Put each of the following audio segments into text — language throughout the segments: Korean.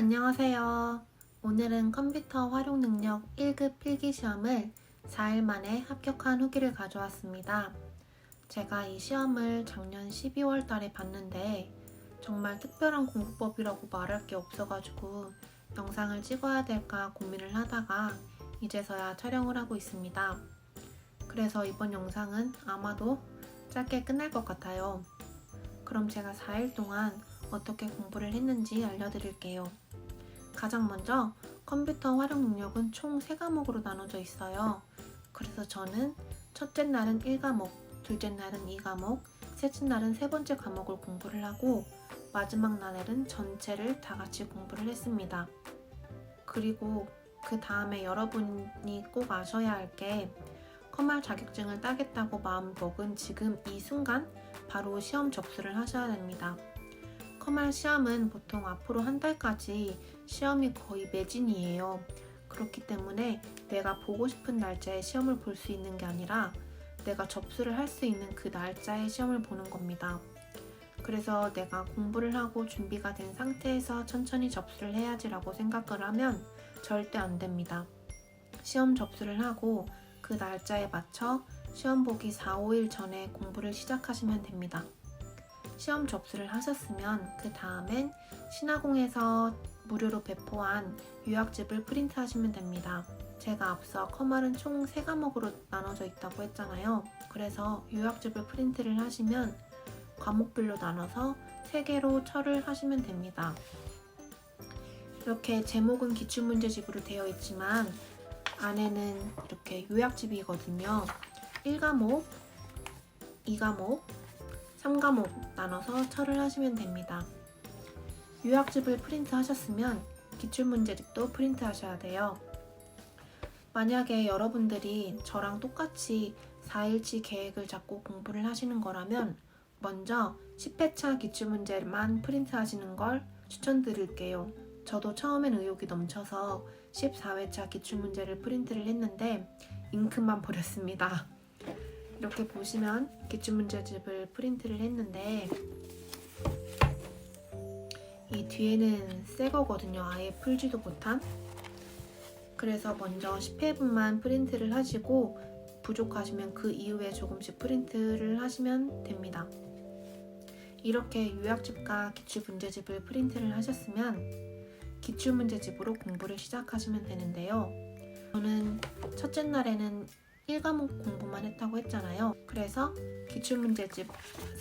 안녕하세요. 오늘은 컴퓨터 활용 능력 1급 필기시험을 4일 만에 합격한 후기를 가져왔습니다. 제가 이 시험을 작년 12월 달에 봤는데 정말 특별한 공부법이라고 말할 게 없어가지고 영상을 찍어야 될까 고민을 하다가 이제서야 촬영을 하고 있습니다. 그래서 이번 영상은 아마도 짧게 끝날 것 같아요. 그럼 제가 4일 동안 어떻게 공부를 했는지 알려드릴게요. 가장 먼저 컴퓨터 활용 능력은 총 3과목으로 나눠져 있어요. 그래서 저는 첫째 날은 1과목, 둘째 날은 2과목, 셋째 날은 세 번째 과목을 공부를 하고 마지막 날에는 전체를 다 같이 공부를 했습니다. 그리고 그 다음에 여러분이 꼭 아셔야 할 게 컴활 자격증을 따겠다고 마음먹은 지금 이 순간 바로 시험 접수를 하셔야 됩니다. 컴활 시험은 보통 앞으로 한 달까지 시험이 거의 매진이에요. 그렇기 때문에 내가 보고 싶은 날짜에 시험을 볼 수 있는 게 아니라 내가 접수를 할 수 있는 그 날짜에 시험을 보는 겁니다. 그래서 내가 공부를 하고 준비가 된 상태에서 천천히 접수를 해야지라고 생각을 하면 절대 안 됩니다. 시험 접수를 하고 그 날짜에 맞춰 시험 보기 4, 5일 전에 공부를 시작하시면 됩니다. 시험 접수를 하셨으면 그 다음엔 신화공에서 무료로 배포한 요약집을 프린트하시면 됩니다. 제가 앞서 컴활은 총 3과목으로 나눠져 있다고 했잖아요. 그래서 요약집을 프린트를 하시면 과목별로 나눠서 3개로 처리를 하시면 됩니다. 이렇게 제목은 기출문제집으로 되어 있지만 안에는 이렇게 요약집이거든요. 1과목, 2과목, 3과목 나눠서 처리를 하시면 됩니다. 요약집을 프린트 하셨으면 기출문제집도 프린트 하셔야 돼요. 만약에 여러분들이 저랑 똑같이 4일치 계획을 잡고 공부를 하시는 거라면 먼저 10회차 기출문제만 프린트 하시는 걸 추천드릴게요. 저도 처음엔 의욕이 넘쳐서 14회차 기출문제를 프린트를 했는데 잉크만 버렸습니다. 이렇게 보시면 기출문제집을 프린트를 했는데 이 뒤에는 새 거거든요. 아예 풀지도 못한. 그래서 먼저 10회분만 프린트를 하시고 부족하시면 그 이후에 조금씩 프린트를 하시면 됩니다. 이렇게 요약집과 기출문제집을 프린트를 하셨으면 기출문제집으로 공부를 시작하시면 되는데요. 저는 첫째 날에는 1과목 공부만 했다고 했잖아요. 그래서 기출문제집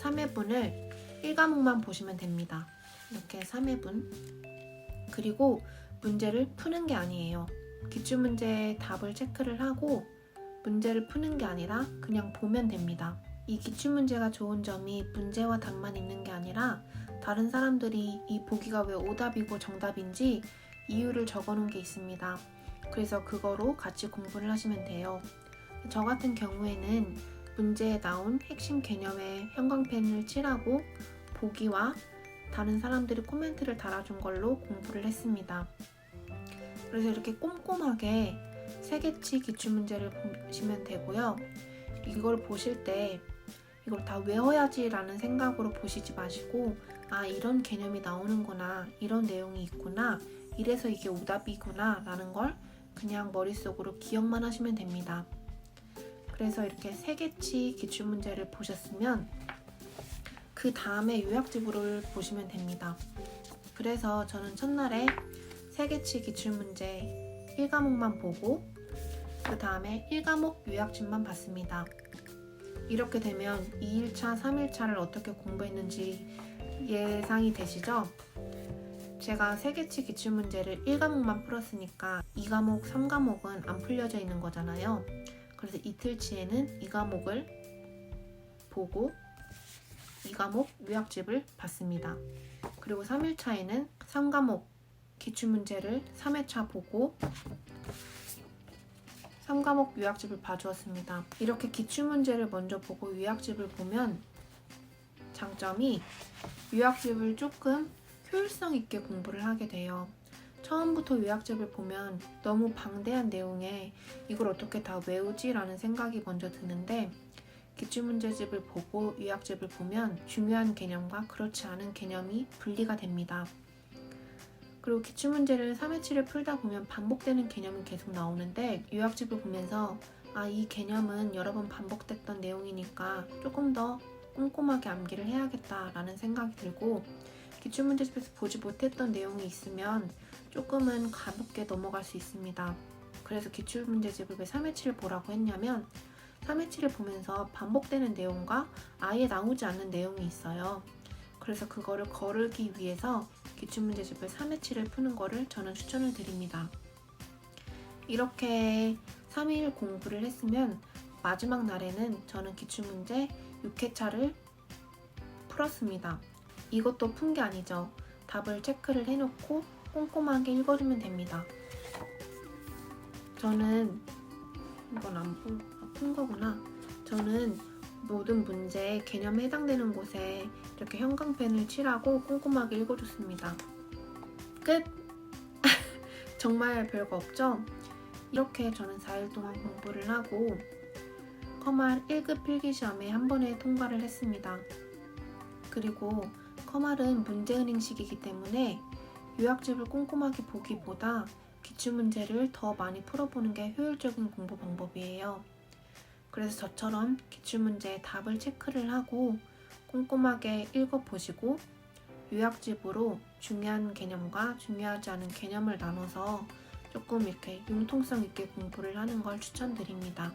3회분을 1과목만 보시면 됩니다. 이렇게 3회분. 그리고 문제를 푸는 게 아니에요. 기출문제의 답을 체크를 하고 문제를 푸는 게 아니라 그냥 보면 됩니다. 이 기출문제가 좋은 점이 문제와 답만 있는 게 아니라 다른 사람들이 이 보기가 왜 오답이고 정답인지 이유를 적어놓은 게 있습니다. 그래서 그거로 같이 공부를 하시면 돼요. 저 같은 경우에는 문제에 나온 핵심 개념에 형광펜을 칠하고 보기와 다른 사람들이 코멘트를 달아준 걸로 공부를 했습니다. 그래서 이렇게 꼼꼼하게 3개치 기출문제를 보시면 되고요. 이걸 보실 때 이걸 다 외워야지 라는 생각으로 보시지 마시고 이런 개념이 나오는구나, 이런 내용이 있구나, 이래서 이게 오답이구나 라는 걸 그냥 머릿속으로 기억만 하시면 됩니다. 그래서 이렇게 3개치 기출문제를 보셨으면 그 다음에 요약집을 보시면 됩니다. 그래서 저는 첫날에 3개치 기출문제 1과목만 보고 그 다음에 1과목 요약집만 봤습니다. 이렇게 되면 2일차, 3일차를 어떻게 공부했는지 예상이 되시죠? 제가 3개치 기출문제를 1과목만 풀었으니까 2과목, 3과목은 안 풀려져 있는 거잖아요. 그래서 이틀치에는 2과목을 보고 2과목 요약집을 봤습니다. 그리고 3일차에는 3과목 기출문제를 3회차 보고 3과목 요약집을 봐주었습니다. 이렇게 기출문제를 먼저 보고 요약집을 보면 장점이 요약집을 조금 효율성 있게 공부를 하게 돼요. 처음부터 요약집을 보면 너무 방대한 내용에 이걸 어떻게 다 외우지? 라는 생각이 먼저 드는데 기출문제집을 보고 요약집을 보면 중요한 개념과 그렇지 않은 개념이 분리가 됩니다. 그리고 기출문제를 3회치를 풀다 보면 반복되는 개념이 계속 나오는데 요약집을 보면서 이 개념은 여러 번 반복됐던 내용이니까 조금 더 꼼꼼하게 암기를 해야겠다라는 생각이 들고 기출문제집에서 보지 못했던 내용이 있으면 조금은 가볍게 넘어갈 수 있습니다. 그래서 기출문제집을 왜 3회치를 보라고 했냐면 3회치를 보면서 반복되는 내용과 아예 나오지 않는 내용이 있어요. 그래서 그거를 거르기 위해서 기출문제집을 3회치를 푸는 거를 저는 추천을 드립니다. 이렇게 3일 공부를 했으면 마지막 날에는 저는 기출문제 6회차를 풀었습니다. 이것도 푼 게 아니죠. 답을 체크를 해놓고 꼼꼼하게 읽어주면 됩니다. 저는 이건 안 푼 거구나. 저는 모든 문제의 개념에 해당되는 곳에 이렇게 형광펜을 칠하고 꼼꼼하게 읽어줬습니다. 끝! 정말 별거 없죠? 이렇게 저는 4일 동안 공부를 하고 커말 1급 필기시험에 한 번에 통과를 했습니다. 그리고 커말은 문제은행식이기 때문에 요약집을 꼼꼼하게 보기보다 기출문제를 더 많이 풀어보는 게 효율적인 공부 방법이에요. 그래서 저처럼 기출문제의 답을 체크를 하고 꼼꼼하게 읽어보시고 요약집으로 중요한 개념과 중요하지 않은 개념을 나눠서 조금 이렇게 융통성 있게 공부를 하는 걸 추천드립니다.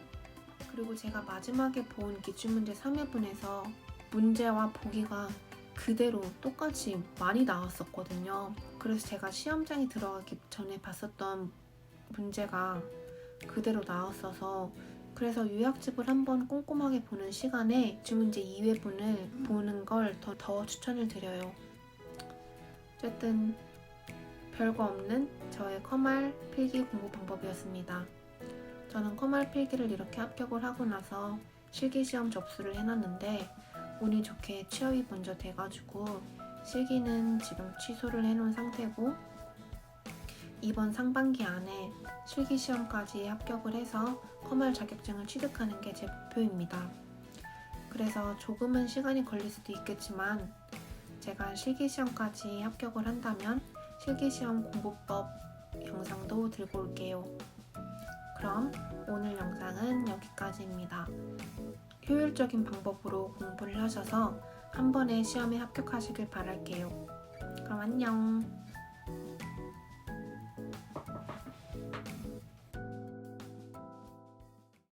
그리고 제가 마지막에 본 기출문제 3회분에서 문제와 보기가 그대로 똑같이 많이 나왔었거든요. 그래서 제가 시험장에 들어가기 전에 봤었던 문제가 그대로 나왔어서 그래서 요약집을 한번 꼼꼼하게 보는 시간에 기출문제 2회분을 보는 걸 더 추천을 드려요. 어쨌든 별거 없는 저의 커말 필기 공부 방법이었습니다. 저는 커말 필기를 이렇게 합격을 하고 나서 실기시험 접수를 해놨는데 운이 좋게 취업이 먼저 돼가지고 실기는 지금 취소를 해놓은 상태고 이번 상반기 안에 실기시험까지 합격을 해서 커말 자격증을 취득하는 게 제 목표입니다. 그래서 조금은 시간이 걸릴 수도 있겠지만 제가 실기시험까지 합격을 한다면 실기시험 공부법 영상도 들고 올게요. 그럼 오늘 영상은 여기까지입니다. 효율적인 방법으로 공부를 하셔서 한 번에 시험에 합격하시길 바랄게요. 그럼 안녕.